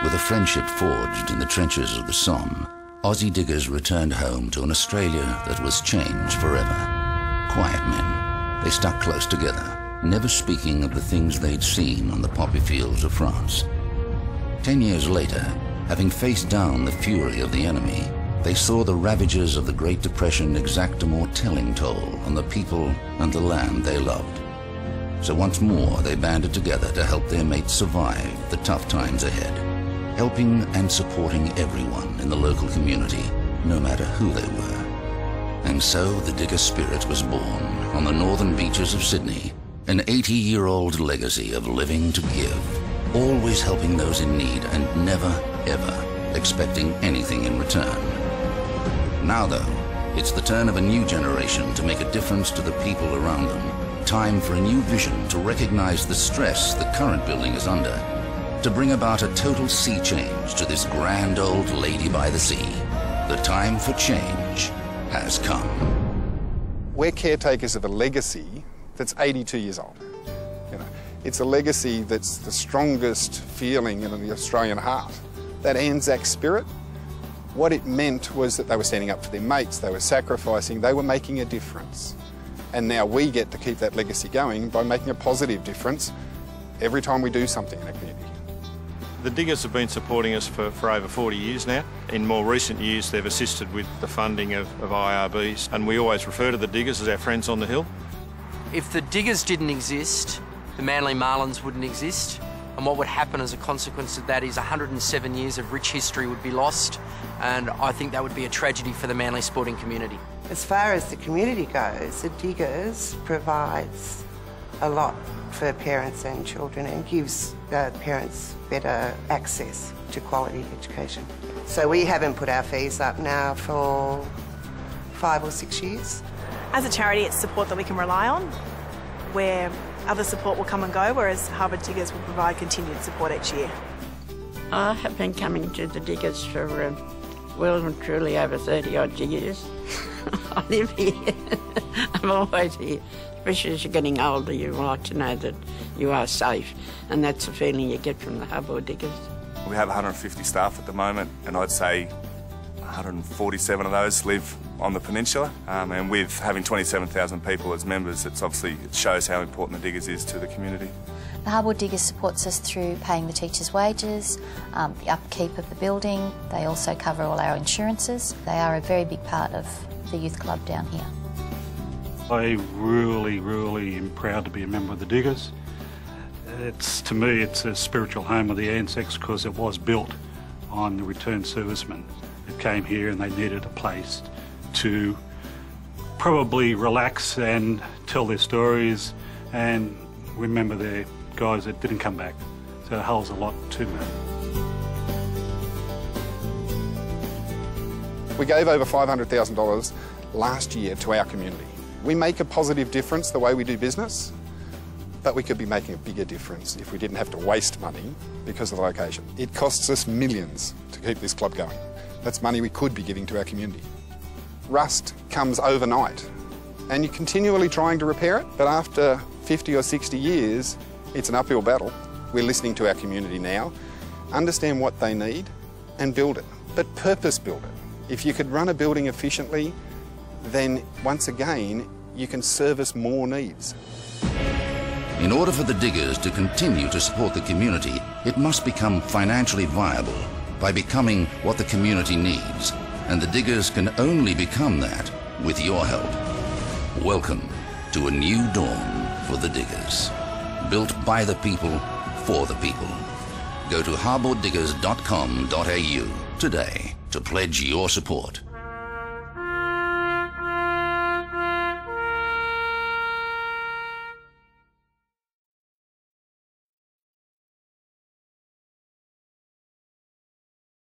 With a friendship forged in the trenches of the Somme, Aussie Diggers returned home to an Australia that was changed forever. Quiet men, they stuck close together, never speaking of the things they'd seen on the poppy fields of France. 10 years later, having faced down the fury of the enemy, they saw the ravages of the Great Depression exact a more telling toll on the people and the land they loved. So once more they banded together to help their mates survive the tough times ahead, helping and supporting everyone in the local community, no matter who they were. And so the Digger spirit was born on the northern beaches of Sydney, an 80-year-old legacy of living to give, always helping those in need and never, ever expecting anything in return. Now, though, it's the turn of a new generation to make a difference to the people around them. Time for a new vision to recognize the stress the current building is under, to bring about a total sea change to this grand old lady by the sea. The time for change has come. We're caretakers of a legacy that's 82 years old. You know, it's a legacy that's the strongest feeling in the Australian heart. That Anzac spirit, what it meant was that they were standing up for their mates, they were sacrificing, they were making a difference. And now we get to keep that legacy going by making a positive difference every time we do something in a community. The Diggers have been supporting us for over 40 years now. In more recent years, they've assisted with the funding of IRBs, and we always refer to the Diggers as our friends on the hill. If the Diggers didn't exist, the Manly Marlins wouldn't exist, and what would happen as a consequence of that is 107 years of rich history would be lost, and I think that would be a tragedy for the Manly sporting community. As far as the community goes, the Diggers provides a lot for parents and children and gives parents better access to quality education. So we haven't put our fees up now for 5 or 6 years. As a charity, it's support that we can rely on, where other support will come and go, whereas Harbour Diggers will provide continued support each year. I have been coming to the Diggers for well and truly over 30-odd years. I live here. I'm always here. Especially as you're getting older, you like to know that you are safe, and that's the feeling you get from the Harbour Diggers. We have 150 staff at the moment, and I'd say 147 of those live on the peninsula, and with having 27,000 people as members, it shows how important the Diggers is to the community. The Harbour Diggers supports us through paying the teachers' wages, the upkeep of the building. They also cover all our insurances. They are a very big part of the youth club down here. I really am proud to be a member of the Diggers. To me, it's a spiritual home of the Anzacs because it was built on the returned servicemen that came here and they needed a place to probably relax and tell their stories and remember their guys that didn't come back. So it holds a lot to me. We gave over $500,000 last year to our community. We make a positive difference the way we do business, but we could be making a bigger difference if we didn't have to waste money because of the location. It costs us millions to keep this club going. That's money we could be giving to our community. Rust comes overnight, and you're continually trying to repair it, but after 50 or 60 years, it's an uphill battle. We're listening to our community now, understand what they need, and build it, but purpose build it. If you could run a building efficiently, then once again, you can service more needs. In order for the Diggers to continue to support the community, it must become financially viable by becoming what the community needs. And the Diggers can only become that with your help. Welcome to a new dawn for the Diggers. Built by the people, for the people. Go to harbourdiggers.com.au today to pledge your support.